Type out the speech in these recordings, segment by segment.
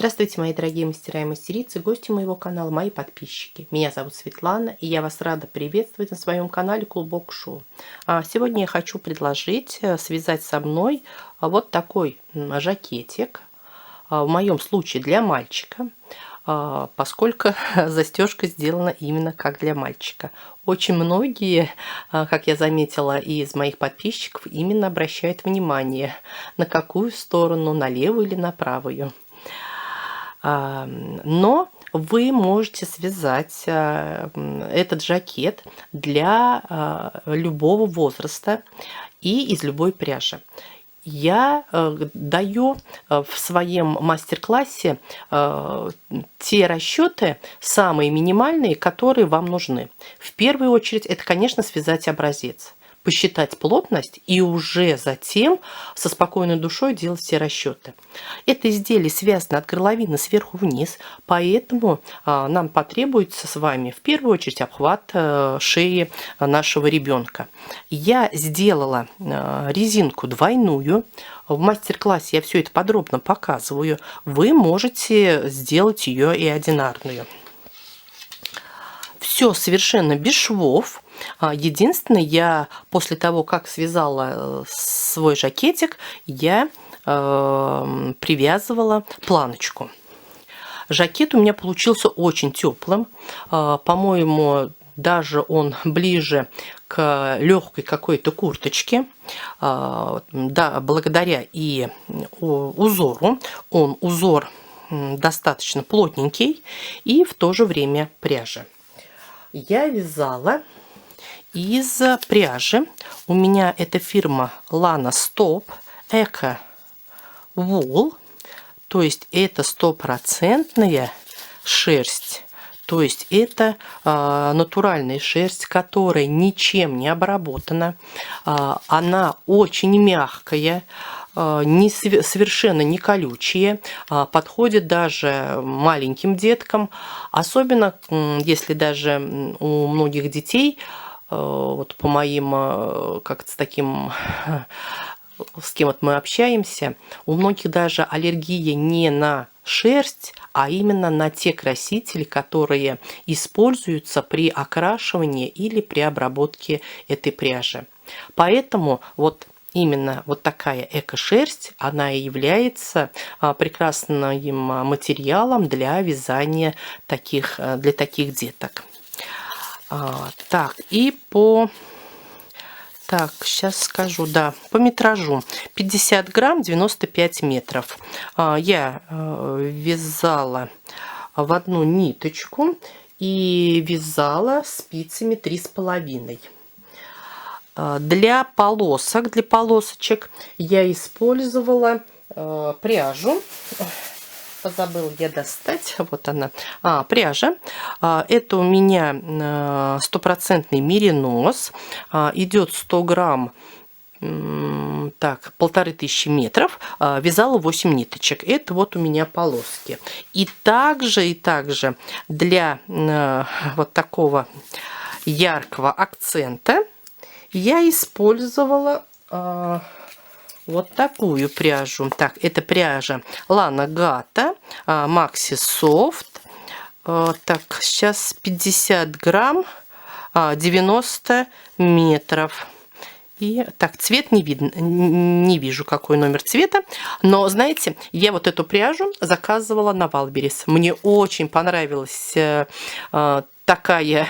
Здравствуйте, мои дорогие мастера и мастерицы, гости моего канала, мои подписчики. Меня зовут Светлана, и я вас рада приветствовать на своем канале Клубок Шоу. Сегодня я хочу предложить связать со мной вот такой жакетик, в моем случае для мальчика, поскольку застежка сделана именно как для мальчика. Очень многие, как я заметила из моих подписчиков, именно обращают внимание, на какую сторону, на левую или на правую. Но вы можете связать этот жакет для любого возраста и из любой пряжи. Я даю в своем мастер-классе те расчеты, самые минимальные, которые вам нужны. В первую очередь, это, конечно, связать образец, посчитать плотность и уже затем со спокойной душой делать все расчеты. Это изделие связано от горловины сверху вниз, поэтому нам потребуется с вами в первую очередь обхват шеи нашего ребенка. Я сделала резинку двойную. В мастер-классе я все это подробно показываю. Вы можете сделать ее и одинарную. Все совершенно без швов. Единственное, я после того, как связала свой жакетик, я привязывала планочку. Жакет у меня получился очень теплым. По-моему, даже он ближе к легкой какой-то курточке. Да, благодаря и узору. Узор достаточно плотненький и в то же время пряжа. Я вязала из пряжи. У меня эта фирма Lana Stop Eco Wool. То есть это стопроцентная шерсть. То есть это натуральная шерсть, которая ничем не обработана. Она очень мягкая, совершенно не колючие, подходит даже маленьким деткам, особенно если даже у многих детей, вот по моим, как-то с кем вот мы общаемся, у многих даже аллергия не на шерсть, а именно на те красители, которые используются при окрашивании или при обработке этой пряжи. Поэтому вот именно вот такая эко-шерсть, она и является прекрасным материалом для вязания для таких деток. Так, и Так, сейчас скажу, да, по метражу 50 грамм, 95 метров. Я вязала в одну ниточку и вязала спицами 3,5. Для полосочек я использовала пряжу. Забыла я достать. Вот она. Пряжа. Это у меня стопроцентный меринос. Идет 100 грамм. Так, 1500 метров. Вязала 8 ниточек. Это вот у меня полоски. И также для вот такого яркого акцента я использовала вот такую пряжу. Так, это пряжа Lana Gata Maxi Soft. Так, сейчас 50 грамм, 90 метров. И так, цвет не видно, не вижу, какой номер цвета. Но, знаете, я вот эту пряжу заказывала на Валберес. Мне очень понравилась такая,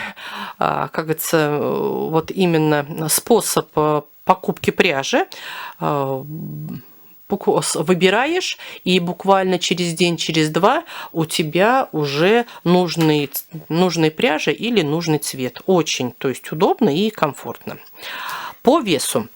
как говорится, вот именно способ покупки пряжи. Выбираешь, и буквально через день, через два у тебя уже нужная пряжа или нужный цвет. Очень, то есть удобно и комфортно. По весу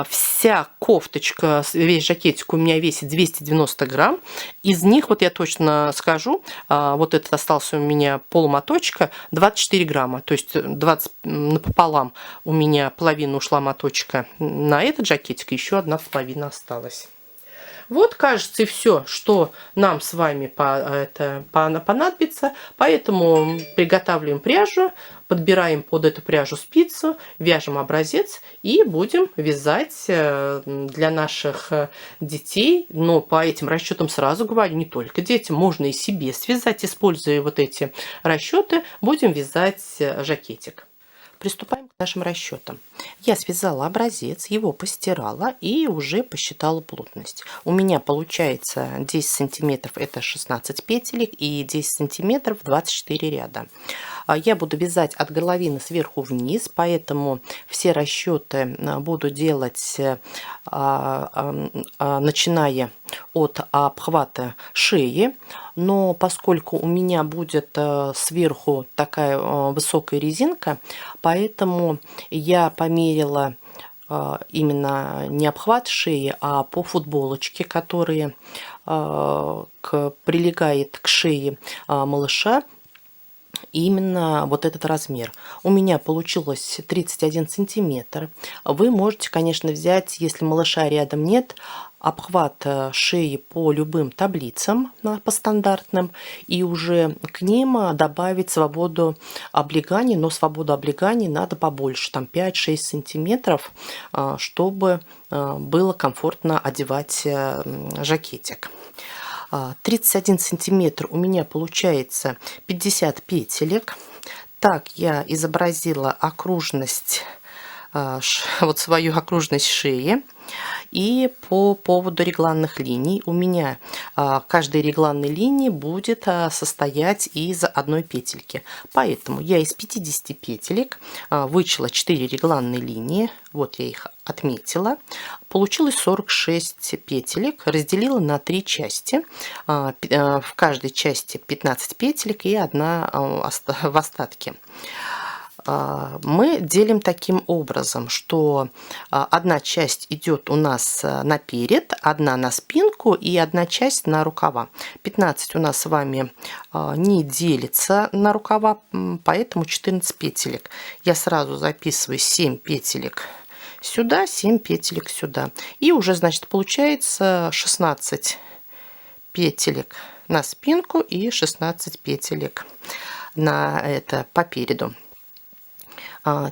вся кофточка, весь жакетик у меня весит 290 грамм. Из них, вот я точно скажу, вот этот остался у меня полмоточка 24 грамма. То есть 20 напополам у меня половина ушла моточка на этот жакетик, еще одна половина осталась. Вот, кажется, и все, что нам с вами понадобится. Поэтому приготавливаем пряжу, подбираем под эту пряжу спицу, вяжем образец и будем вязать для наших детей. Но по этим расчетам сразу говорю, не только детям, можно и себе связать, используя вот эти расчеты, будем вязать жакетик. Приступаем к нашим расчетам. Я связала образец, его постирала и уже посчитала плотность. У меня получается 10 сантиметров, это 16 петелек, и 10 сантиметров 24 ряда. Я буду вязать от горловины сверху вниз, поэтому все расчеты буду делать, начиная от обхвата шеи. Но поскольку у меня будет сверху такая высокая резинка, поэтому я померила именно не обхват шеи, а по футболочке, которая прилегает к шее малыша, именно вот этот размер. У меня получилось 31 сантиметр. Вы можете, конечно, взять, если малыша рядом нет, обхват шеи по любым таблицам, по стандартным, и уже к ним добавить свободу облеганий, но свободу облеганий надо побольше, там 5-6 сантиметров, чтобы было комфортно одевать жакетик. 31 сантиметр у меня получается 50 петелек. Так я изобразила окружность, вот свою окружность шеи. И по поводу регланных линий, у меня каждая регланная линия будет состоять из одной петельки. Поэтому я из 50 петелек вычла 4 регланные линии. Вот я их отметила. Получилось 46 петелек. Разделила на 3 части. В каждой части 15 петелек и одна в остатке. Мы делим таким образом, что одна часть идет у нас наперед, одна на спинку и одна часть на рукава. 15 у нас с вами не делится на рукава, поэтому 14 петелек. Я сразу записываю 7 петелек сюда, 7 петелек сюда. И уже, значит, получается 16 петелек на спинку и 16 петелек на это по переду.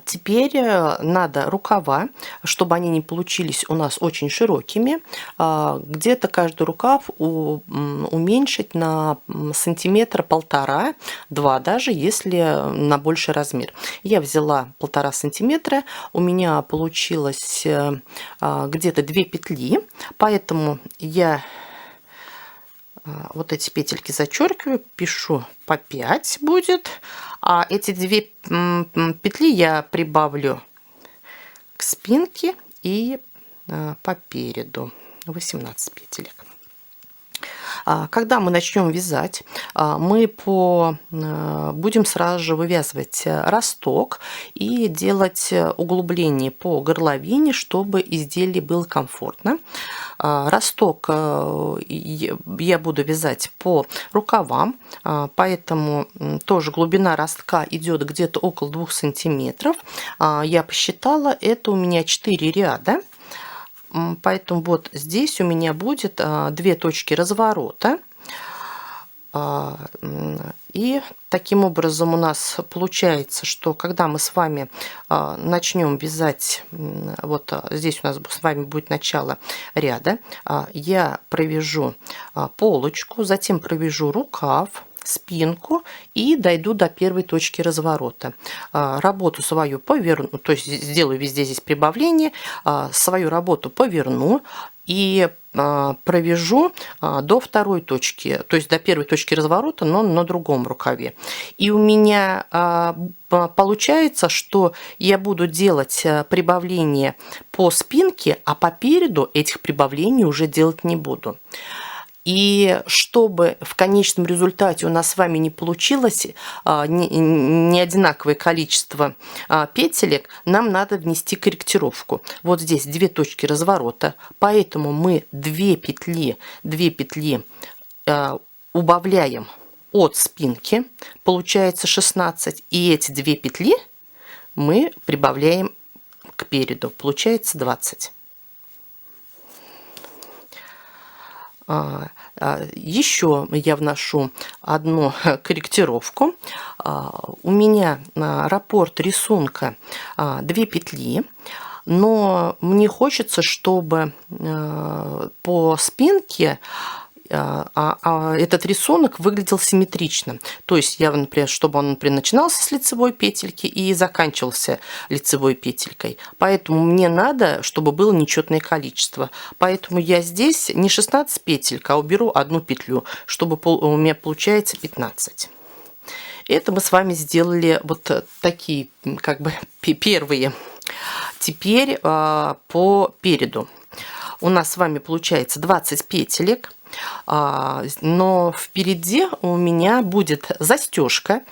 Теперь надо рукава, чтобы они не получились у нас очень широкими, где-то каждый рукав уменьшить на сантиметр 1,5-2, даже если на больший размер. Я взяла 1,5 сантиметра, у меня получилось где-то 2 петли, поэтому я вот эти петельки зачеркиваю, пишу по 5 будет, а эти 2 петли я прибавлю к спинке и по переду 18 петелек. Когда мы начнем вязать, мы будем сразу же вывязывать росток и делать углубление по горловине, чтобы изделие было комфортно. Росток я буду вязать по рукавам, поэтому тоже глубина ростка идет где-то около 2 сантиметров. Я посчитала, это у меня 4 ряда. Поэтому вот здесь у меня будет 2 точки разворота. И таким образом у нас получается, что когда мы с вами начнем вязать, вот здесь у нас с вами будет начало ряда, я провяжу полочку, затем провяжу рукав, спинку и дойду до первой точки разворота. Работу свою поверну, то есть сделаю везде здесь прибавление, свою работу поверну и провяжу до второй точки, то есть до первой точки разворота, но на другом рукаве. И у меня получается, что я буду делать прибавление по спинке, а по переду этих прибавлений уже делать не буду. И чтобы в конечном результате у нас с вами не получилось не одинаковое количество петелек, нам надо внести корректировку. Вот здесь 2 точки разворота, поэтому мы 2 петли убавляем от спинки, получается 16, и эти 2 петли мы прибавляем к переду, получается 20. Еще я вношу одну корректировку. У меня раппорт рисунка 2 петли, но мне хочется, чтобы по спинке этот рисунок выглядел симметрично. То есть я, например, чтобы он, например, начинался с лицевой петельки и заканчивался лицевой петелькой. Поэтому мне надо, чтобы было нечетное количество. Поэтому я здесь не 16 петелек, а уберу одну петлю, чтобы у меня получается 15. Это мы с вами сделали вот такие как бы первые. Теперь по переду. У нас с вами получается 20 петелек. Но впереди у меня будет застежка.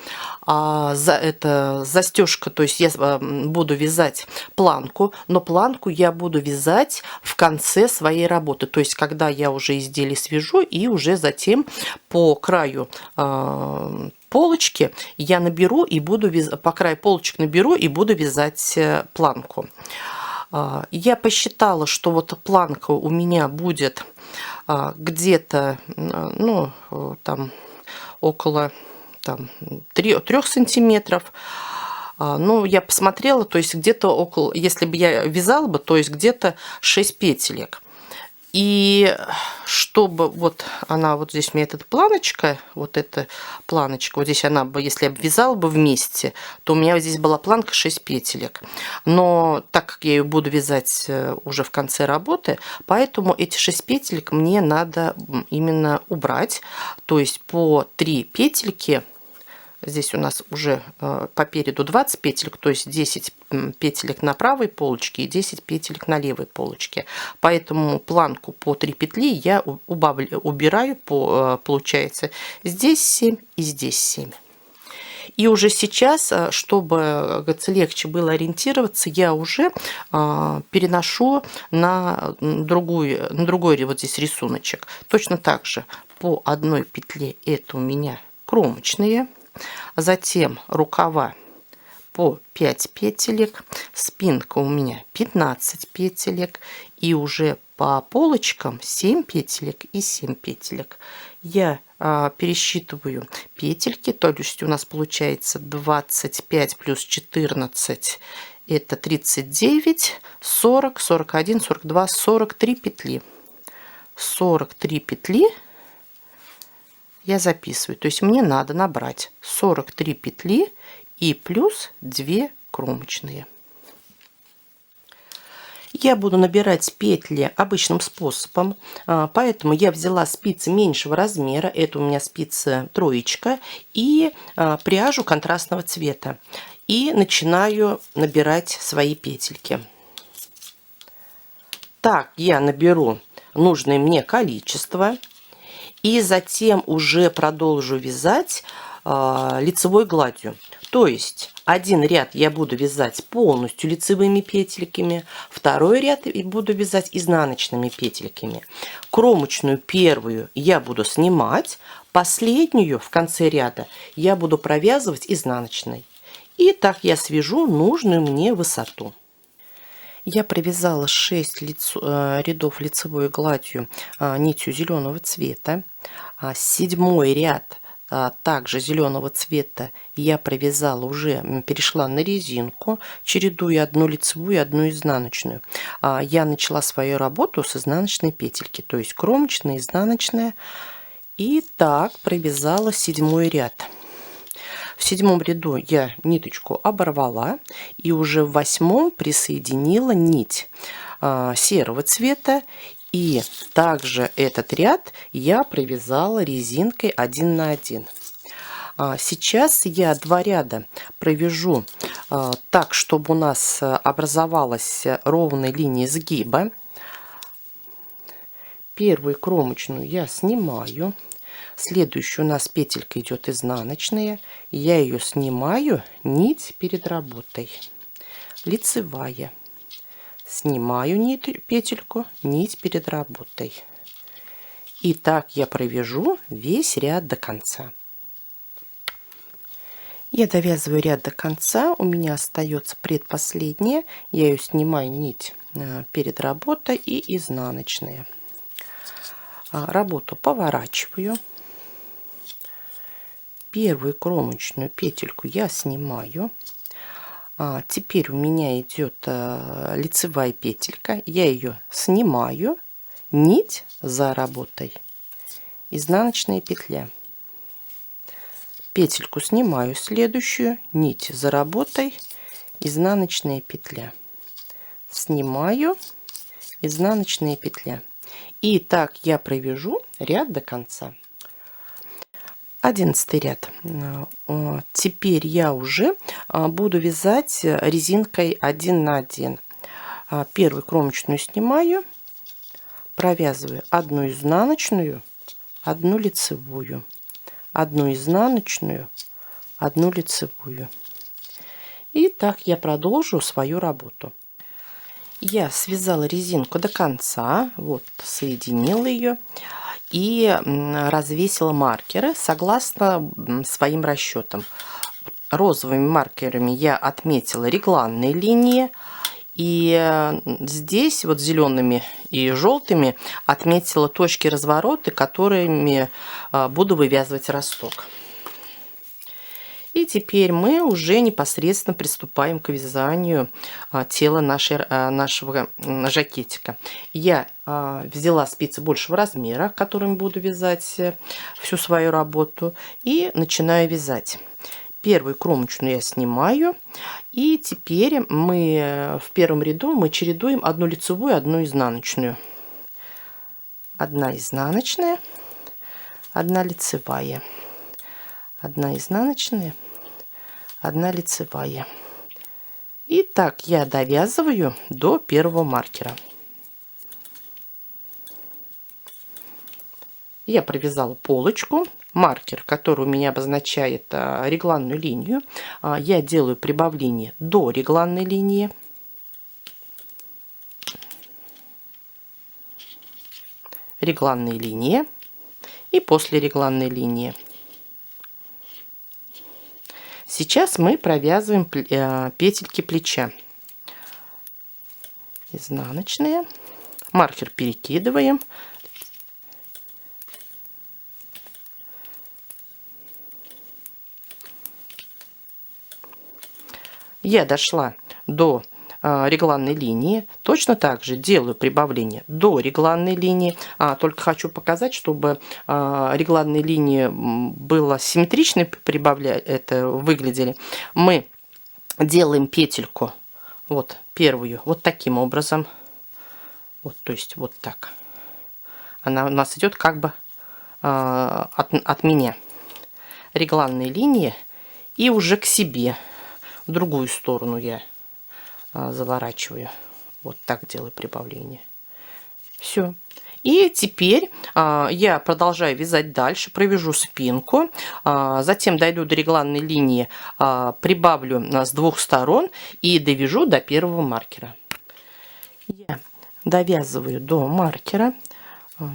Это застежка, то есть я буду вязать планку, но планку я буду вязать в конце своей работы. То есть когда я уже изделие свяжу и уже затем по краю полочки я наберу и буду по краю полочек наберу и буду вязать планку. Я посчитала, что вот планка у меня будет где-то, ну, там, около 3 сантиметров. Ну, я посмотрела, то есть где-то около, если бы я вязала бы, то есть где-то 6 петелек. И чтобы вот она, вот здесь у меня эта планочка, вот здесь она бы, если я бы вязала бы вместе, то у меня здесь была планка 6 петелек. Но так как я ее буду вязать уже в конце работы, поэтому эти 6 петелек мне надо именно убрать. То есть по 3 петельки. Здесь у нас уже по переду 20 петелек, то есть 10 петелек на правой полочке и 10 петелек на левой полочке. Поэтому планку по 3 петли я убираю, получается здесь 7 и здесь 7. И уже сейчас, чтобы легче было ориентироваться, я уже переношу на другой вот здесь рисуночек. Точно так же по одной петле это у меня кромочные. Затем рукава по 5 петелек, спинка у меня 15 петелек и уже по полочкам 7 петелек и 7 петелек. Я пересчитываю петельки, то есть у нас получается 25 плюс 14 это 39, 40, 41, 42, 43 петли. 43 петли я записываю. То есть мне надо набрать 43 петли и плюс 2 кромочные. Я буду набирать петли обычным способом, поэтому я взяла спицы меньшего размера, это у меня спица 3, и пряжу контрастного цвета. И начинаю набирать свои петельки. Так я наберу нужное мне количество. И затем уже продолжу вязать лицевой гладью. То есть один ряд я буду вязать полностью лицевыми петельками, второй ряд и буду вязать изнаночными петельками. Кромочную первую я буду снимать, последнюю в конце ряда я буду провязывать изнаночной. И так я свяжу нужную мне высоту. Я провязала 6 рядов лицевой гладью нитью зеленого цвета. 7-й ряд также зеленого цвета я провязала, уже перешла на резинку, чередуя одну лицевую и одну изнаночную. Я начала свою работу с изнаночной петельки, то есть кромочная, изнаночная. И так провязала 7-й ряд. В 7-м ряду я ниточку оборвала и уже в 8-м присоединила нить серого цвета. И также этот ряд я провязала резинкой 1 на 1. Сейчас я 2 ряда провяжу так, чтобы у нас образовалась ровная линия сгиба. Первую кромочную я снимаю. Следующую у нас петелька идет изнаночная. Я ее снимаю, нить перед работой. Лицевая. Снимаю петельку, нить перед работой. И так я провяжу весь ряд до конца. Я довязываю ряд до конца. У меня остается предпоследняя. Я ее снимаю, нить перед работой и изнаночная. Работу поворачиваю. Первую кромочную петельку я снимаю. Теперь у меня идет лицевая петелька. Я ее снимаю. Нить за работой. Изнаночная петля. Петельку снимаю, следующую. Нить за работой. Изнаночная петля. Снимаю. Изнаночная петля. И так я провяжу ряд до конца. 11 ряд. Теперь я уже буду вязать резинкой 1 на 1. Первую кромочную снимаю, провязываю одну изнаночную, одну лицевую, одну изнаночную, одну лицевую. И так я продолжу свою работу. Я связала резинку до конца, вот соединила ее и развесила маркеры согласно своим расчетам. Розовыми маркерами я отметила регланные линии, и здесь вот зелеными и желтыми отметила точки разворота, которыми буду вывязывать росток. И теперь мы уже непосредственно приступаем к вязанию тела нашего жакетика. Я взяла спицы большего размера, которыми буду вязать всю свою работу, и начинаю вязать. Первую кромочную я снимаю, и теперь мы в первом ряду мы чередуем одну лицевую, одну изнаночную. Одна изнаночная, одна лицевая, одна изнаночная, одна лицевая. И так я довязываю до первого маркера. Я провязала полочку. Маркер, который у меня обозначает регланную линию, я делаю прибавление до регланной линии. Регланные линии и после регланной линии. Сейчас мы провязываем петельки плеча. Изнаночные. Маркер перекидываем. Я дошла до регланной линии. Точно так же делаю прибавление до регланной линии. Только хочу показать, чтобы регланные линии было симметрично выглядели. Мы делаем петельку, вот первую, вот таким образом. Вот, то есть вот так. Она у нас идет как бы от меня. Регланные линии и уже к себе. В другую сторону я заворачиваю. Вот так делаю прибавление. Все. И теперь я продолжаю вязать дальше, провяжу спинку, затем дойду до регланной линии, прибавлю с двух сторон и довяжу до первого маркера. Я довязываю до маркера.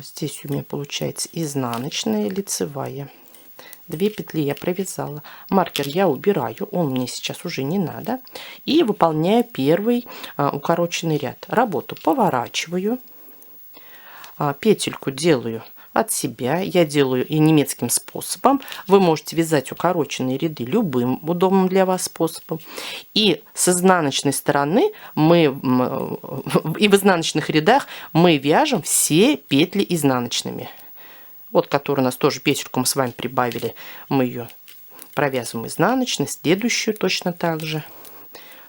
Здесь у меня получается изнаночная, лицевая. 2 петли я провязала. Маркер я убираю, он мне сейчас уже не надо. И выполняю первый укороченный ряд. Работу поворачиваю. Петельку делаю от себя. Я делаю и немецким способом. Вы можете вязать укороченные ряды любым удобным для вас способом. И с изнаночной стороны и в изнаночных рядах мы вяжем все петли изнаночными. Вот, которую у нас тоже петельку мы с вами прибавили, мы ее провязываем изнаночной, следующую точно так же.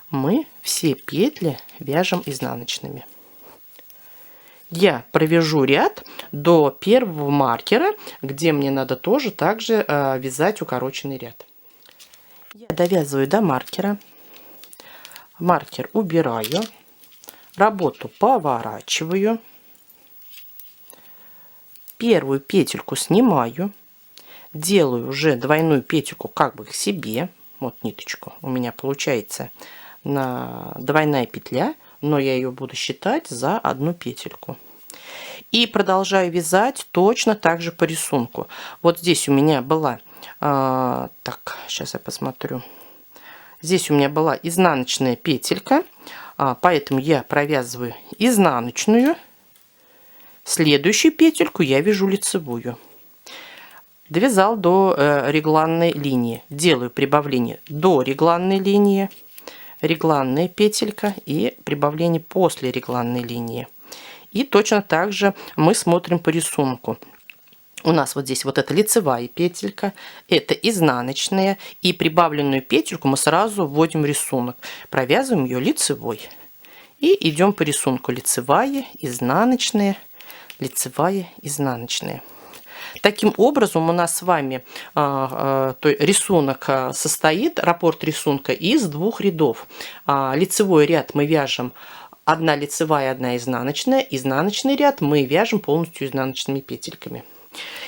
Мы все петли вяжем изнаночными. Я провяжу ряд до первого маркера, где мне надо тоже также вязать укороченный ряд. Я довязываю до маркера. Маркер убираю. Работу поворачиваю. Первую петельку снимаю, делаю уже двойную петельку как бы к себе, вот ниточку у меня получается двойная петля, но я ее буду считать за одну петельку. И продолжаю вязать точно так же по рисунку. Вот здесь у меня была, так, сейчас я посмотрю, здесь у меня была изнаночная петелька, поэтому я провязываю изнаночную, следующую петельку я вяжу лицевую. Довязал до регланной линии. Делаю прибавление до регланной линии, регланная петелька и прибавление после регланной линии. И точно так же мы смотрим по рисунку. У нас вот здесь вот эта лицевая петелька, это изнаночная, и прибавленную петельку мы сразу вводим в рисунок. Провязываем ее лицевой. И идем по рисунку. Лицевая, изнаночная, лицевая, изнаночная. Таким образом у нас с вами рисунок состоит, раппорт рисунка из двух рядов. Лицевой ряд мы вяжем одна лицевая, одна изнаночная. Изнаночный ряд мы вяжем полностью изнаночными петельками.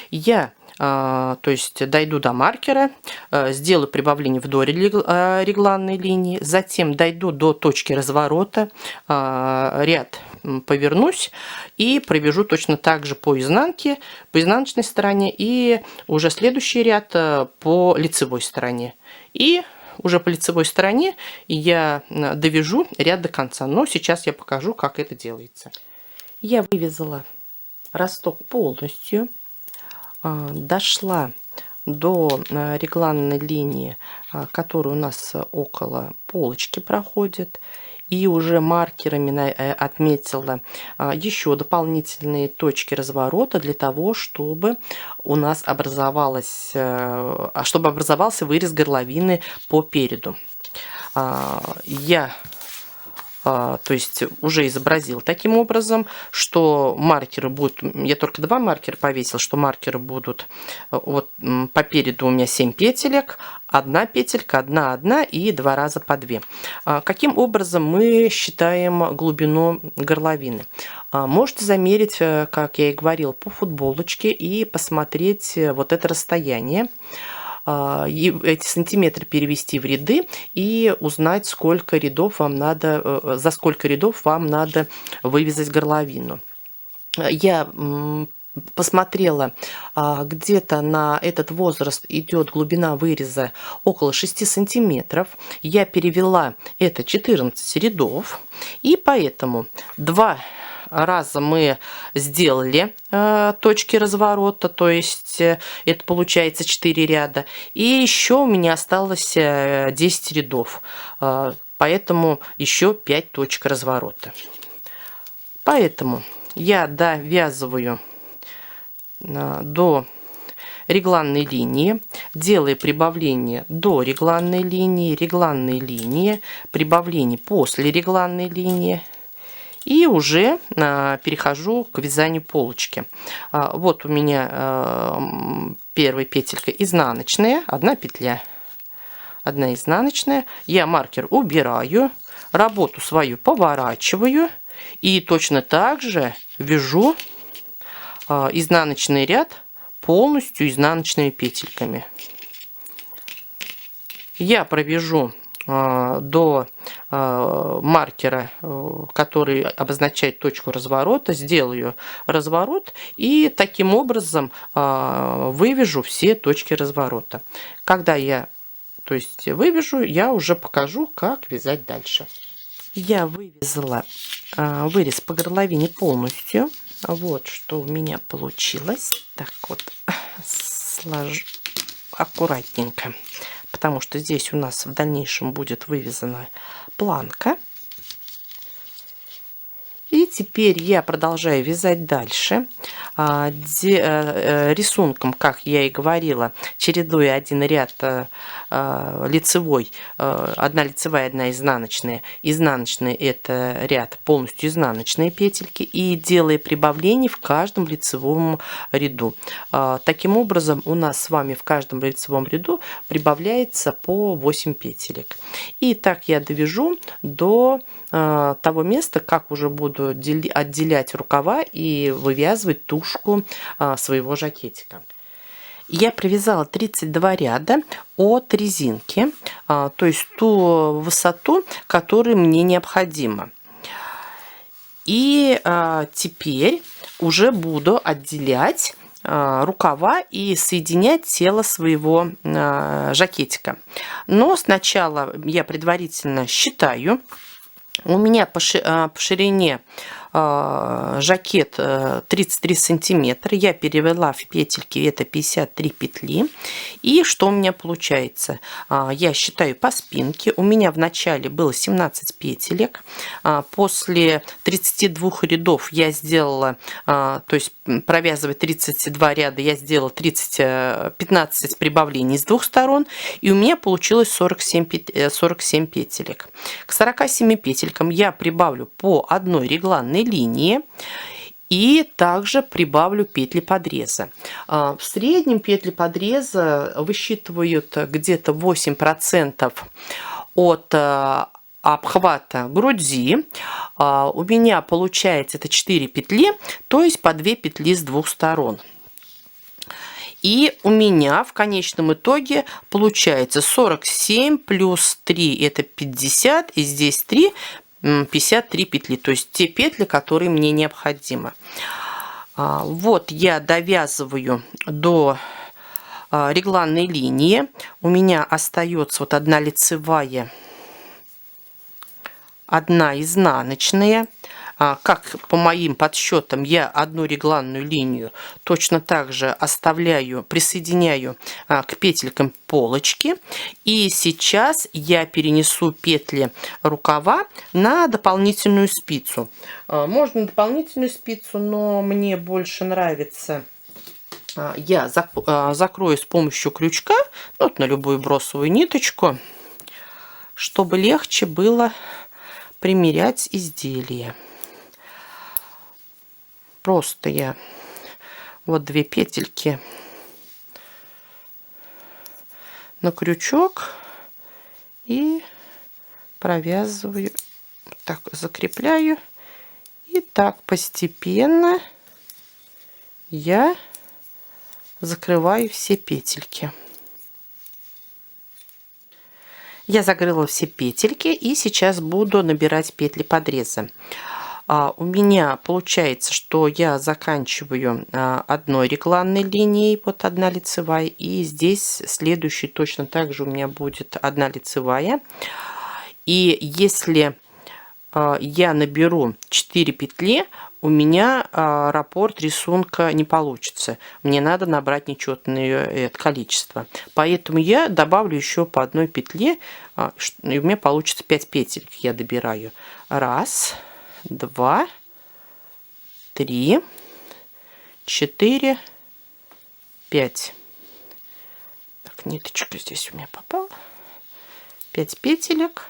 Я дойду до маркера, сделаю прибавление вдоль регланной линии, затем дойду до точки разворота, ряд повернусь и провяжу точно так же по изнанке, по изнаночной стороне, и уже следующий ряд по лицевой стороне. И уже по лицевой стороне я довяжу ряд до конца. Но сейчас я покажу, как это делается. Я вывязала росток полностью. Дошла до регланной линии, которая у нас около полочки проходит, и уже маркерами отметила еще дополнительные точки разворота для того, чтобы у нас образовался вырез горловины по переду. Я уже изобразил таким образом, что маркеры будут, я только 2 маркера повесил, что маркеры будут вот по переду у меня 7 петелек, 1 петелька, 1 и 2 раза по 2. Каким образом мы считаем глубину горловины? Можете замерить, как я и говорил, по футболочке и посмотреть вот это расстояние. Эти сантиметры перевести в ряды и узнать, сколько рядов вам надо, за сколько рядов вам надо вывязать горловину. Я посмотрела, где-то на этот возраст идет глубина выреза около 6 сантиметров. Я перевела это 14 рядов, и поэтому 2 раза мы сделали точки разворота, то есть это получается 4 ряда, и еще у меня осталось 10 рядов, поэтому еще 5 точек разворота. Поэтому я довязываю до регланной линии, делаю прибавление до регланной линии, прибавление после регланной линии. И уже перехожу к вязанию полочки. Вот у меня первая петелька изнаночная, 1 петля, 1 изнаночная. Я маркер убираю, работу свою поворачиваю и точно так же вяжу изнаночный ряд полностью изнаночными петельками. Я провяжу до маркера, который обозначает точку разворота, сделаю разворот и таким образом вывяжу все точки разворота. Когда я вывяжу, я уже покажу, как вязать дальше. Я вывязала вырез по горловине полностью. Вот что у меня получилось. Так вот, сложу аккуратненько, потому что здесь у нас в дальнейшем будет вывязана планка. И теперь я продолжаю вязать дальше рисунком, как я и говорила, чередуя один ряд лицевой, 1 лицевая, 1 изнаночная. Изнаночная — это ряд полностью изнаночные петельки, и делая прибавление в каждом лицевом ряду. Таким образом у нас с вами в каждом лицевом ряду прибавляется по 8 петелек. И так я довяжу до того места, как уже буду отделять рукава и вывязывать тушку своего жакетика. Я провязала 32 ряда от резинки, то есть ту высоту, которая мне необходима. И теперь уже буду отделять рукава и соединять тело своего жакетика. Но сначала я предварительно считаю. У меня по ширине жакет 33 сантиметра. Я перевела в петельки, это 53 петли. И что у меня получается? Я считаю по спинке. У меня в начале было 17 петелек. После 32 рядов я сделала, то есть провязывая 32 ряда, я сделала 15 прибавлений с двух сторон. И у меня получилось 47 петелек. К 47 петелькам я прибавлю по одной регланной линии. И также прибавлю петли подреза. В среднем петли подреза высчитывают где-то 8% от обхвата груди. У меня получается это 4 петли, то есть по 2 петли с двух сторон. И у меня в конечном итоге получается 47 плюс 3 это 50, и здесь 3, 53 петли, то есть те петли, которые мне необходимы. Вот я довязываю до регланной линии. У меня остается вот одна лицевая, одна изнаночная. Как по моим подсчетам, я одну регланную линию точно так же оставляю, присоединяю к петелькам полочки. И сейчас я перенесу петли рукава на дополнительную спицу. Можно дополнительную спицу, но мне больше нравится, я закрою с помощью крючка, вот на любую бросовую ниточку, чтобы легче было примерять изделие. Просто я вот 2 петельки на крючок и провязываю, так закрепляю, и так постепенно я закрываю все петельки. Я закрыла все петельки и сейчас буду набирать петли подреза. У меня получается, что я заканчиваю одной регланной линией, вот одна лицевая, и здесь следующий точно так же у меня будет одна лицевая. И если я наберу 4 петли, у меня раппорт рисунка не получится. Мне надо набрать нечетное количество. Поэтому я добавлю еще по одной петле, и у меня получится 5 петель. Я добираю. 1, 2, 3, 4, 5. Так, ниточка здесь у меня попала. 5 петелек.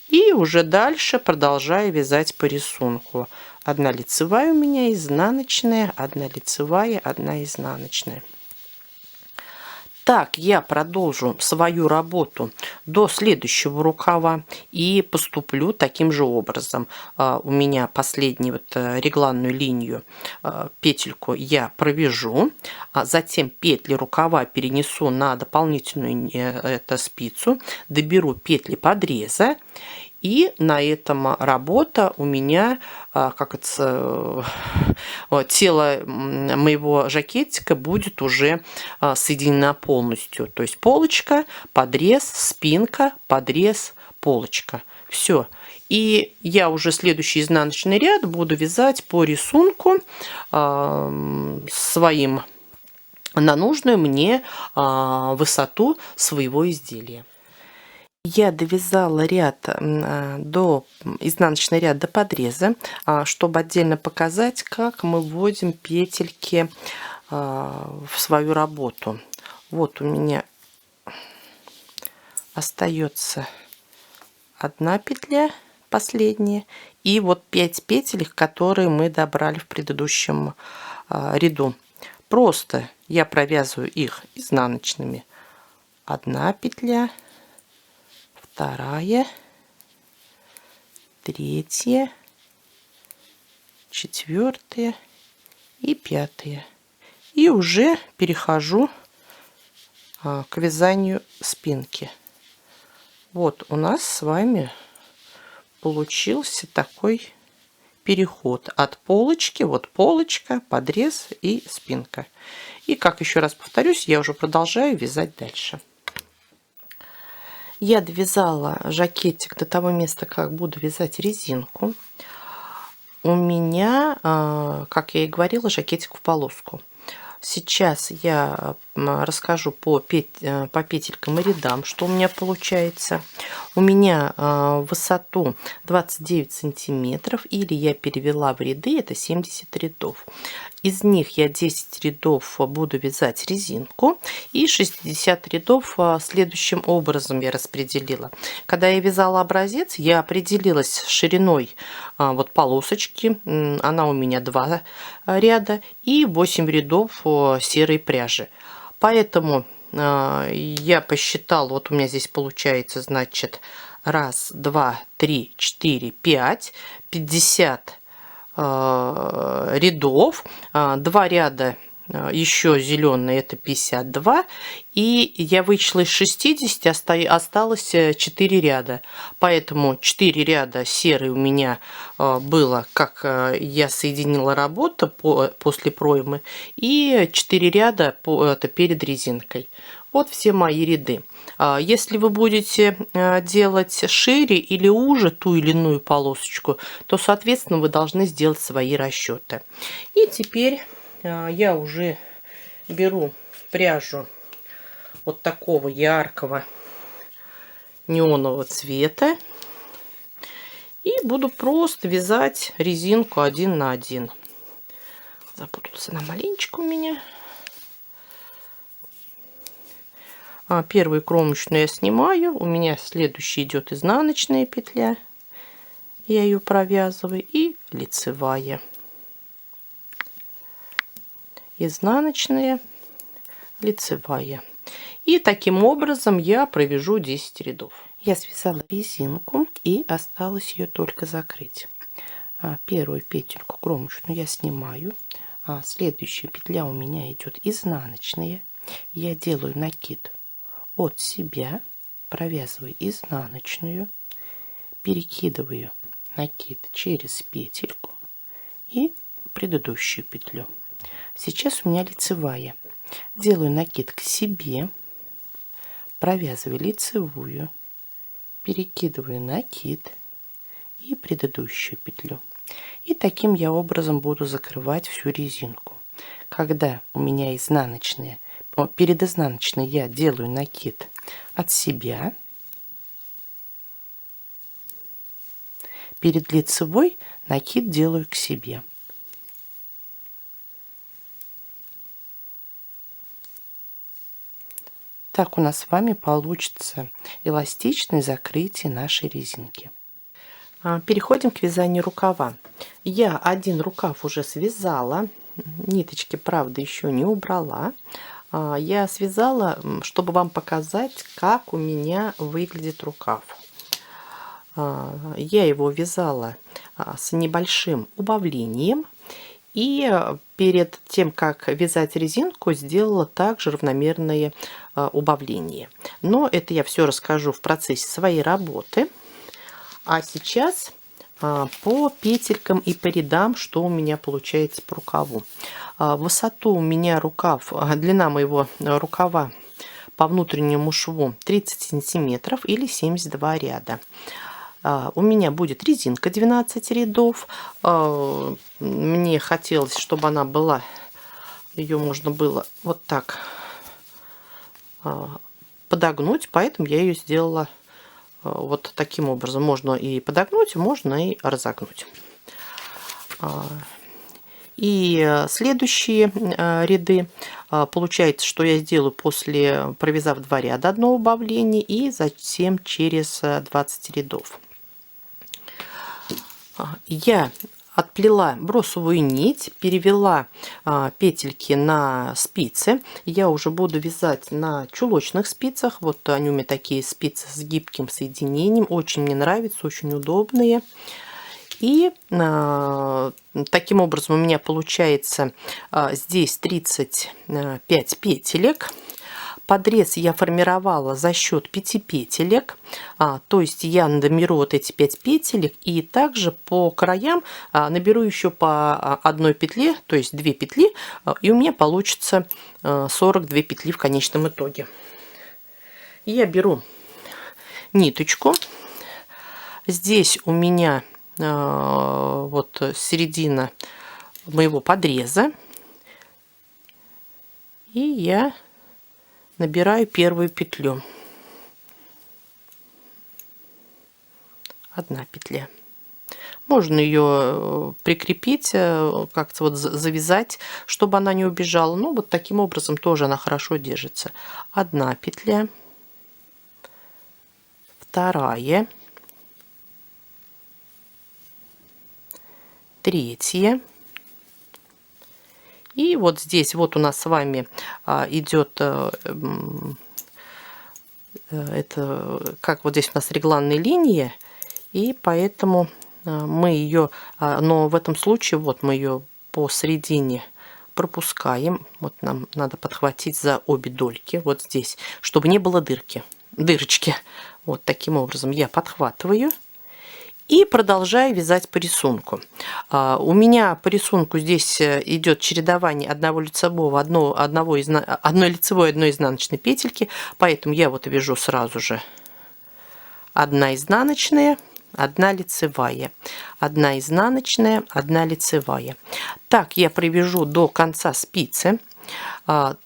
И уже дальше продолжаю вязать по рисунку. Одна лицевая у меня, изнаночная, одна лицевая, одна изнаночная. Так я продолжу свою работу до следующего рукава и поступлю таким же образом. У меня последнюю вот регланную линию, петельку я провяжу, затем петли рукава перенесу на дополнительную спицу, доберу петли подреза. И на этом работа у меня, тело моего жакетика будет уже соединена полностью. То есть полочка, подрез, спинка, подрез, полочка. Все. И я уже следующий изнаночный ряд буду вязать по рисунку своим на нужную мне высоту своего изделия. Я довязала изнаночный ряд до подреза, чтобы отдельно показать, как мы вводим петельки в свою работу. Вот у меня остается одна петля, последняя, и вот 5 петель, которые мы добрали в предыдущем ряду. Просто я провязываю их изнаночными. Одна петля, вторая, третья, четвертая и пятая. И уже перехожу к вязанию спинки. Вот у нас с вами получился такой переход от полочки, вот полочка, подрез и спинка. И, как еще раз повторюсь, я уже продолжаю вязать дальше. Я довязала жакетик до того места, как буду вязать резинку. у меня, как я и говорила, жакетик в полоску. Сейчас я расскажу по петелькам и рядам, что у меня получается. У меня высоту 29 сантиметров, или я перевела в ряды, это 70 рядов. Из них я 10 рядов буду вязать резинку, и 60 рядов следующим образом я распределила. Когда я вязала образец, я определилась с шириной вот полосочки, она у меня 2 ряда, и 8 рядов серой пряжи. Поэтому я посчитала, вот у меня здесь получается, значит, 1, 2, 3, 4, 5, 50 рядов, 2 ряда еще зеленые, это 52, и я вычла из 60, осталось 4 ряда, поэтому 4 ряда серый у меня было, как я соединила работу после проймы, и 4 ряда это перед резинкой. Вот все мои ряды. Если вы будете делать шире или уже ту или иную полосочку, то, соответственно, вы должны сделать свои расчеты. И теперь я уже беру пряжу вот такого яркого неонового цвета и буду просто вязать резинку 1 на 1. Запутался на маленечко у меня. Первую кромочную я снимаю, у меня следующий идет изнаночная петля, я ее провязываю, и лицевая. Изнаночная, лицевая. И таким образом я провяжу 10 рядов. Я связала резинку, и осталось ее только закрыть. Первую петельку кромочную я снимаю, следующая петля у меня идет изнаночная. Я делаю накид от себя, провязываю изнаночную, перекидываю накид через петельку и предыдущую петлю. Сейчас у меня лицевая. Делаю накид к себе, провязываю лицевую, перекидываю накид и предыдущую петлю. И таким я образом буду закрывать всю резинку. Когда у меня изнаночная, перед изнаночной я делаю накид от себя, перед лицевой накид делаю к себе. Так у нас с вами получится эластичное закрытие нашей резинки. Переходим к вязанию рукава. Я один рукав уже связала, ниточки, правда, еще не убрала. Я связала, чтобы вам показать, как у меня выглядит рукав. Я его вязала с небольшим убавлением. И перед тем, как вязать резинку, сделала также равномерные убавления. Но это я все расскажу в процессе своей работы. А сейчас по петелькам и по рядам, что у меня получается по рукаву. Высоту у меня рукав, длина моего рукава по внутреннему шву 30 сантиметров или 72 ряда. У меня будет резинка 12 рядов. Мне хотелось, чтобы она была, ее можно было вот так подогнуть, поэтому я ее сделала вот таким образом. Можно и подогнуть, можно и разогнуть. И следующие ряды, получается, что я сделаю после, провязав 2 ряда, одно убавление, и затем через 20 рядов. Я отплела бросовую нить, перевела петельки на спицы. Я уже буду вязать на чулочных спицах. Вот они у меня такие спицы с гибким соединением. Очень мне нравятся, очень удобные. И таким образом у меня получается здесь 35 петелек. Подрез я формировала за счет 5 петелек, то есть я наберу вот эти 5 петелек, и также по краям наберу еще по одной петле, то есть 2 петли, и у меня получится 42 петли в конечном итоге. Я беру ниточку, здесь у меня вот середина моего подреза. И я набираю первую петлю. 1 петля. Можно ее прикрепить, как-то вот завязать, чтобы она не убежала. Ну, вот таким образом тоже она хорошо держится. 1 петля, 2, 3. И вот здесь вот у нас с вами идет это, как вот здесь у нас регланная линия, и поэтому мы ее, но в этом случае вот мы ее посередине пропускаем. Вот нам надо подхватить за обе дольки вот здесь, чтобы не было дырочки. Вот таким образом я подхватываю и продолжаю вязать по рисунку. У меня по рисунку здесь идет чередование одной лицевой, одной изнаночной петельки, поэтому я вот вяжу сразу же 1 изнаночная, 1 лицевая, 1 изнаночная, 1 лицевая. Так я провяжу до конца спицы.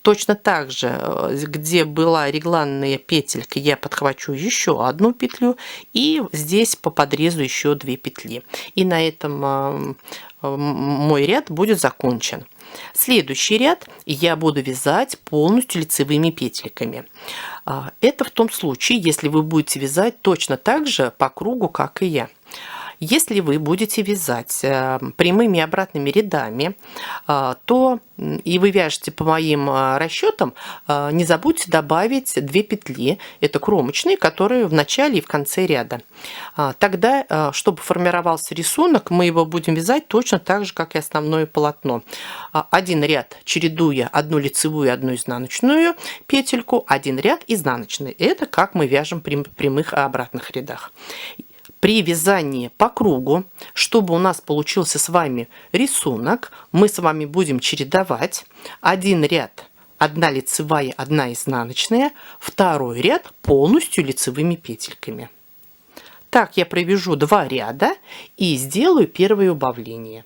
Точно так же, где была регланная петелька, я подхвачу еще 1 петлю и здесь по подрезу еще 2 петли. И на этом мой ряд будет закончен. Следующий ряд я буду вязать полностью лицевыми петельками. Это в том случае, если вы будете вязать точно так же по кругу, как и я. Если вы будете вязать прямыми и обратными рядами, то и вы вяжете по моим расчетам, не забудьте добавить 2 петли. Это кромочные, которые в начале и в конце ряда. Тогда, чтобы формировался рисунок, мы его будем вязать точно так же, как и основное полотно. Один ряд чередуя 1 лицевую и 1 изнаночную петельку, 1 ряд изнаночный. Это как мы вяжем при прямых и обратных рядах. При вязании по кругу, чтобы у нас получился с вами рисунок, мы с вами будем чередовать 1 ряд 1 лицевая, 1 изнаночная, 2 ряд полностью лицевыми петельками. Так я провяжу 2 ряда и сделаю первое убавление.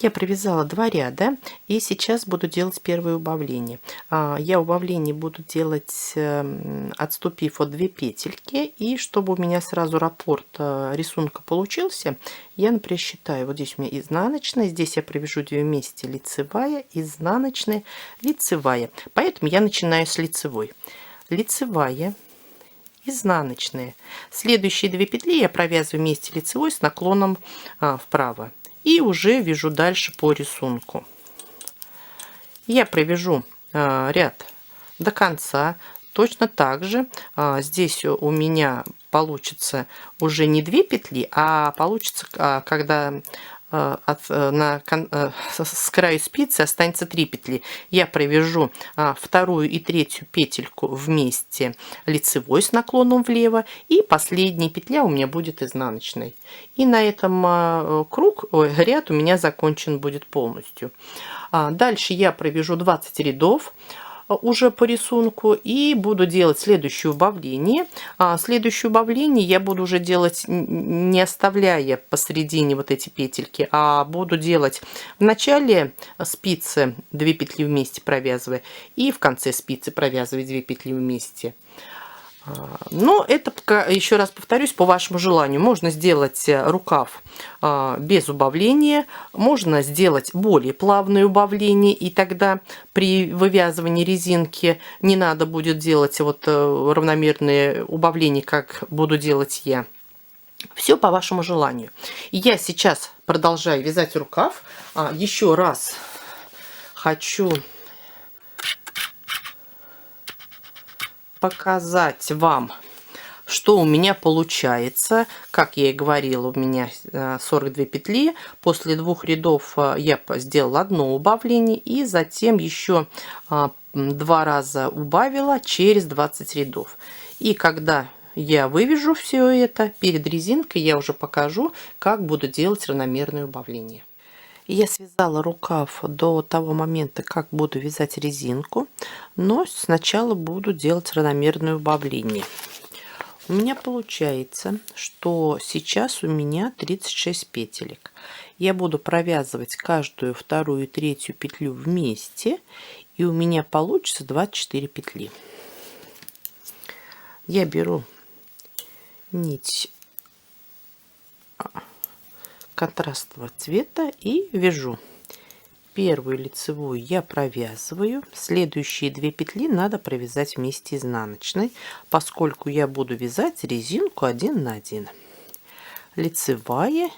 Я провязала 2 ряда и сейчас буду делать первое убавление. Я убавление буду делать, отступив от 2 петельки, и чтобы у меня сразу раппорт рисунка получился, я, например, считаю, вот здесь у меня изнаночная, здесь я провяжу 2 вместе лицевая, изнаночная, лицевая. Поэтому я начинаю с лицевой. Лицевая, изнаночная. Следующие 2 петли я провязываю вместе лицевой с наклоном вправо. И уже вяжу дальше по рисунку. Я провяжу ряд до конца. Точно так же здесь у меня получится уже не 2 петли, а получится, когда с краю спицы останется 3 петли. Я провяжу 2 и 3 петельку вместе лицевой с наклоном влево, и последняя петля у меня будет изнаночной. И на этом ряд у меня закончен будет полностью. Дальше я провяжу 20 рядов уже по рисунку и буду делать следующее убавление. Следующее убавление я буду уже делать не оставляя посередине вот эти петельки, а буду делать в начале спицы 2 петли вместе провязывая и в конце спицы провязывая 2 петли вместе. Но это, еще раз повторюсь, по вашему желанию. Можно сделать рукав без убавления, можно сделать более плавное убавление, и тогда при вывязывании резинки не надо будет делать вот равномерные убавления, как буду делать я. Все по вашему желанию. Я сейчас продолжаю вязать рукав. Еще раз хочу показать вам, что у меня получается. Как я и говорила, у меня 42 петли. После 2 рядов я сделала 1 убавление и затем еще 2 раза убавила через 20 рядов. И когда я вывяжу все это, перед резинкой я уже покажу, как буду делать равномерное убавление. Я связала рукав до того момента, как буду вязать резинку, но сначала буду делать равномерное убавление. У меня получается, что сейчас у меня 36 петелек. Я буду провязывать каждую вторую и третью петлю вместе, и у меня получится 24 петли. Я беру нить контрастного цвета и вяжу. Первую лицевую я провязываю. Следующие 2 петли надо провязать вместе изнаночной, поскольку я буду вязать резинку 1 на 1. Лицевая,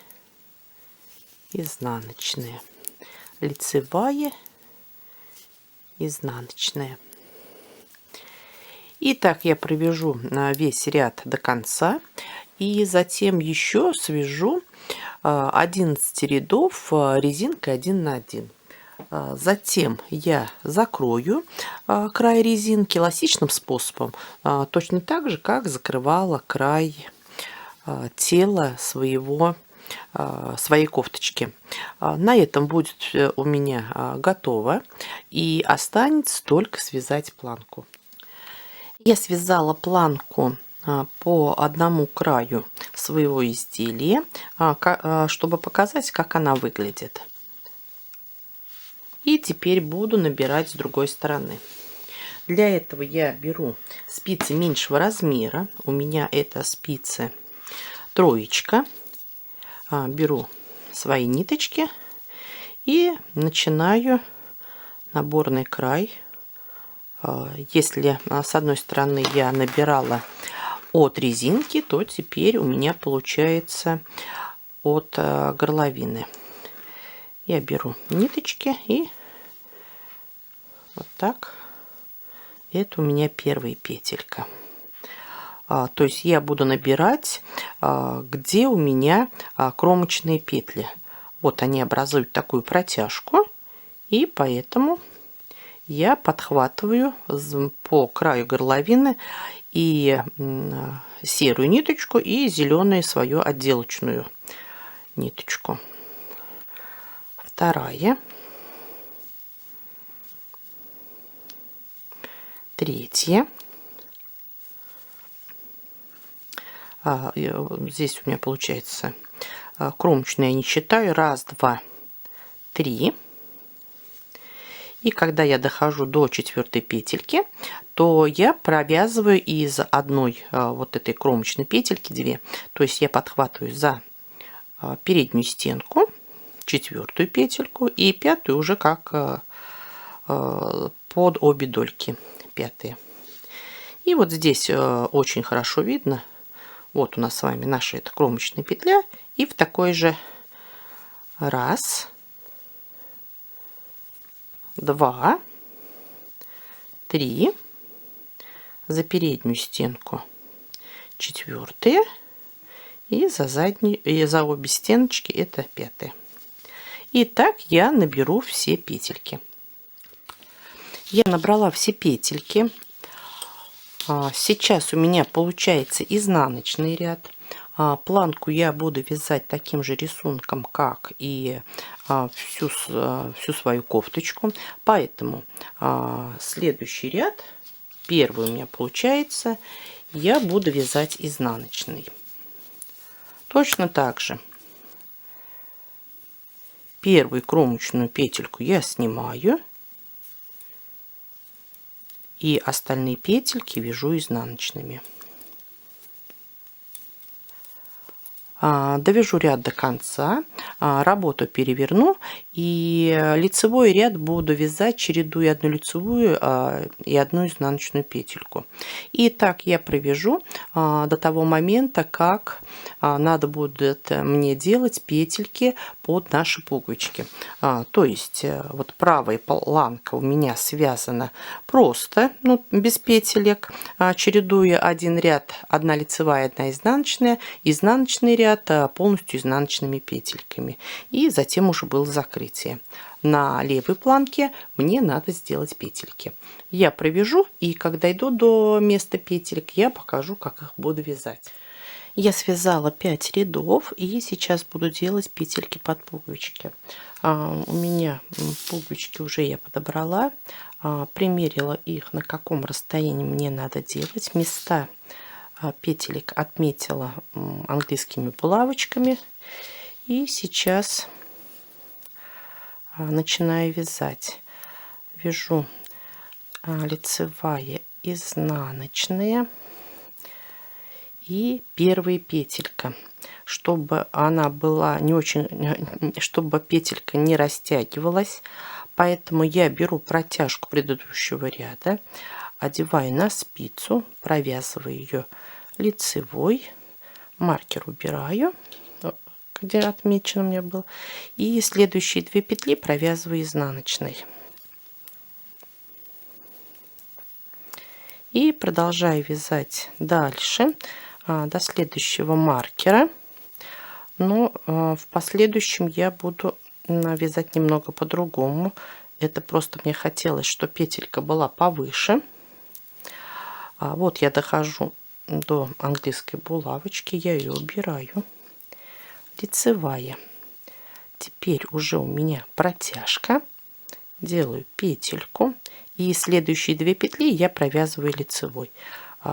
изнаночная, лицевая, изнаночная. И так я провяжу весь ряд до конца, и затем еще свяжу 11 рядов резинкой 1 на 1. Затем я закрою край резинки эластичным способом, точно так же, как закрывала край тела своей кофточки. На этом будет у меня готово, и останется только связать планку. Я связала планку по одному краю своего изделия, чтобы показать, как она выглядит. И теперь буду набирать с другой стороны. Для этого я беру спицы меньшего размера. У меня это спицы троечка. Беру свои ниточки и начинаю наборный край. Если с одной стороны я набирала от резинки, то теперь у меня получается от горловины. Я беру ниточки и вот так. Это у меня первая петелька. То есть я буду набирать, где у меня кромочные петли. Вот они образуют такую протяжку, и поэтому я подхватываю по краю горловины и серую ниточку, и зеленую свою отделочную ниточку. Вторая, третья. Здесь у меня получается кромочная, я не считаю. 1, 2, 3. И когда я дохожу до 4 петельки, то я провязываю из одной вот этой кромочной петельки 2. То есть я подхватываю за переднюю стенку 4 петельку и 5 уже как под обе дольки 5. И вот здесь очень хорошо видно. Вот у нас с вами наша эта кромочная петля, и в такой же 1, 2, 3 за переднюю стенку 4 и за заднюю, и за обе стеночки это 5. И так я наберу все петельки. Я набрала все петельки. Сейчас у меня получается изнаночный ряд. Планку я буду вязать таким же рисунком, как и всю свою кофточку. Поэтому следующий ряд, первый у меня получается, я буду вязать изнаночный. Точно так же первую кромочную петельку я снимаю, и остальные петельки вяжу изнаночными. Довяжу ряд до конца, работу переверну, и лицевой ряд буду вязать, чередуя одну лицевую и одну изнаночную петельку. И так я провяжу до того момента, как надо будет мне делать петельки под наши пуговички. То есть вот правая планка у меня связана просто, без петелек, чередуя один ряд, одна лицевая, одна изнаночная, изнаночный ряд полностью изнаночными петельками, и затем уже было закрытие. На левой планке мне надо сделать петельки. Я провяжу, и когда иду до места петелек, я покажу, как их буду вязать. Я связала 5 рядов, и сейчас буду делать петельки под пуговички. У меня пуговички уже я подобрала, примерила их, на каком расстоянии мне надо делать. Места петелек отметила английскими булавочками. И сейчас начинаю вязать. Вяжу лицевая, изнаночная и первая петелька, чтобы она была не очень, чтобы петелька не растягивалась. Поэтому я беру протяжку предыдущего ряда, одеваю на спицу, провязываю ее лицевой, маркер убираю, где отмечено у меня был, и следующие 2 петли провязываю изнаночной. И продолжаю вязать дальше до следующего маркера. Но в последующем я буду вязать немного по-другому. Это просто мне хотелось, чтобы петелька была повыше. Вот я дохожу до английской булавочки, я ее убираю. Лицевая. Теперь уже у меня протяжка. Делаю петельку. И следующие 2 петли я провязываю лицевой.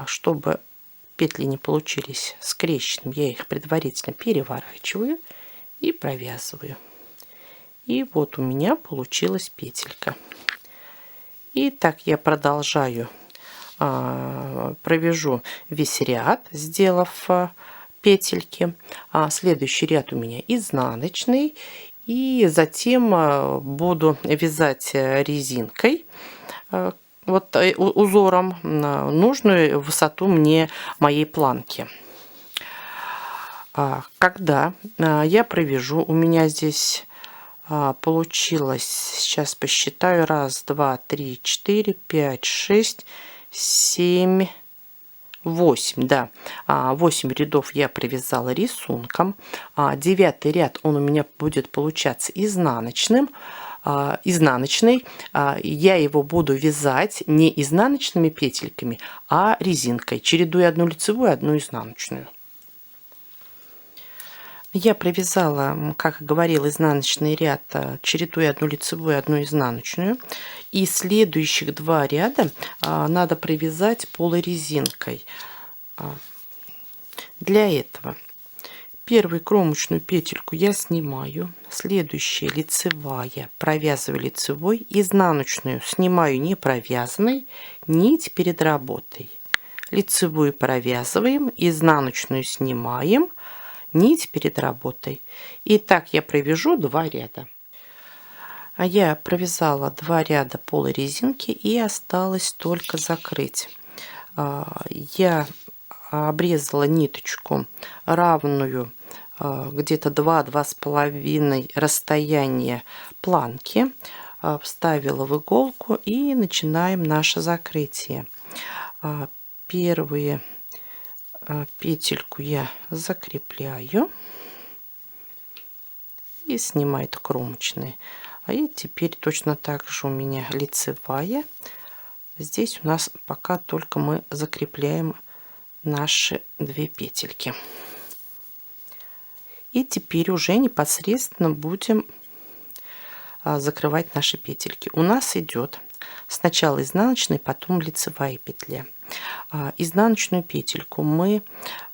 Чтобы петли не получились скрещенными, я их предварительно переворачиваю и провязываю. И вот у меня получилась петелька. И так я продолжаю, провяжу весь ряд, сделав петельки. Следующий ряд у меня изнаночный. И затем буду вязать резинкой, вот узором, нужную высоту мне моей планки. Когда я провяжу, у меня здесь получилось, сейчас посчитаю, 1, 2, 3, 4, 5, 6, 7, 8, да, 8 рядов я провязала рисунком. 9 ряд он у меня будет получаться изнаночным. Изнаночный, я его буду вязать не изнаночными петельками, а резинкой, чередуя одну лицевую, одну изнаночную. Я провязала, как и говорила, изнаночный ряд, чередуя одну лицевую, одну изнаночную. И следующих 2 ряда надо провязать полурезинкой. Для этого первую кромочную петельку я снимаю, следующая лицевая, провязываю лицевой, изнаночную снимаю не провязанной, нить перед работой. Лицевую провязываем, изнаночную снимаем, нить перед работой. И так я провяжу 2 ряда. Я провязала 2 ряда полурезинки и осталось только закрыть. Я обрезала ниточку равную где-то 2-2,5 расстояния планки, вставила в иголку и начинаем наше закрытие. Первую петельку я закрепляю и снимаю кромочные. И теперь точно так же у меня лицевая. Здесь у нас пока только мы закрепляем наши 2 петельки. И теперь уже непосредственно будем закрывать наши петельки. У нас идет сначала изнаночная, потом лицевая петля. Изнаночную петельку мы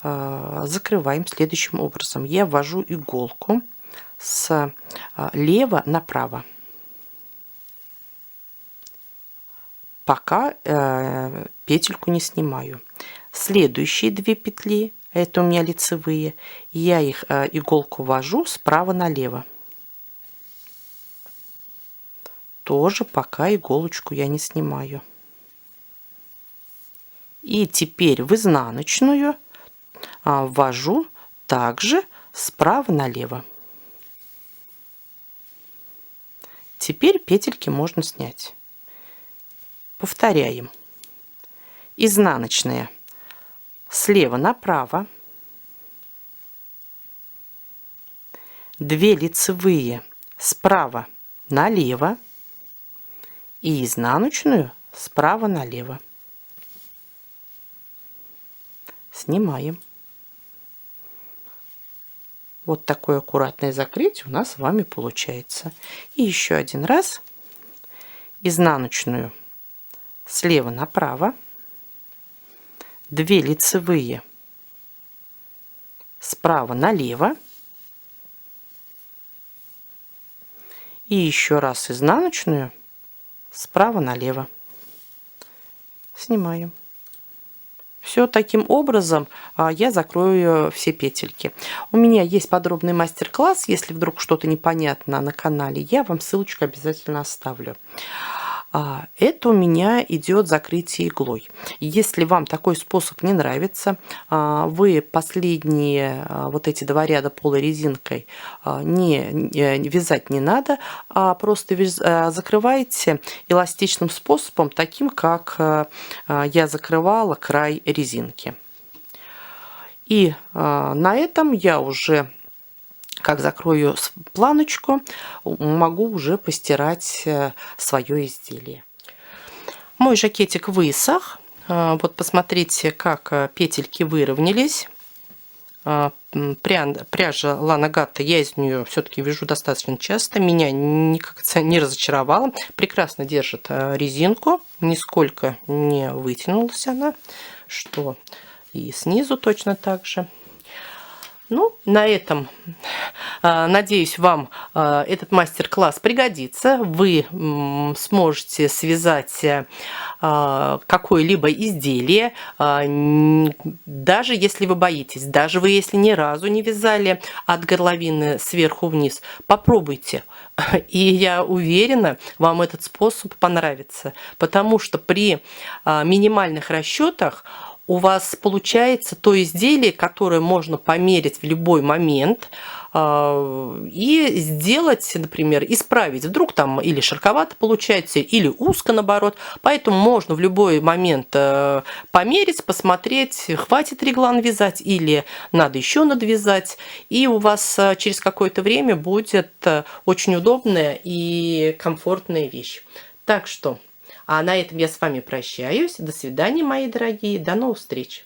закрываем следующим образом. Я ввожу иголку слева направо, пока петельку не снимаю. Следующие 2 петли, это у меня лицевые, я их иголку ввожу справа налево. Тоже пока иголочку я не снимаю. И теперь в изнаночную ввожу также справа налево. Теперь петельки можно снять. Повторяем. Изнаночная слева направо, 2 лицевые справа налево и изнаночную справа налево. Снимаем. Вот такое аккуратное закрытие у нас с вами получается. И еще один раз изнаночную слева направо, 2 2 лицевые справа налево. И еще раз изнаночную справа налево. Снимаем. Все таким образом я закрою все петельки. У меня есть подробный мастер-класс. Если вдруг что-то непонятно на канале, я вам ссылочку обязательно оставлю. Это у меня идет закрытие иглой. Если вам такой способ не нравится, вы последние вот эти 2 ряда полурезинкой вязать не надо, а просто закрываете эластичным способом, таким как я закрывала край резинки. И на этом я уже, как закрою планочку, могу уже постирать свое изделие. Мой жакетик высох. Вот посмотрите, как петельки выровнялись. Пряжа Lana Gatta, я из нее все-таки вяжу достаточно часто. Меня никак не разочаровала. Прекрасно держит резинку. Нисколько не вытянулась она. Что и снизу точно так же. Ну, на этом, надеюсь, вам этот мастер-класс пригодится. Вы сможете связать какое-либо изделие, даже если вы боитесь, даже вы если ни разу не вязали от горловины сверху вниз. Попробуйте. И я уверена, вам этот способ понравится, потому что при минимальных расчетах у вас получается то изделие, которое можно померить в любой момент и сделать, например, исправить. Вдруг там или широковато получается, или узко наоборот. Поэтому можно в любой момент померить, посмотреть, хватит реглан вязать или надо еще надвязать. И у вас через какое-то время будет очень удобная и комфортная вещь. Так что... А на этом я с вами прощаюсь. До свидания, мои дорогие. До новых встреч.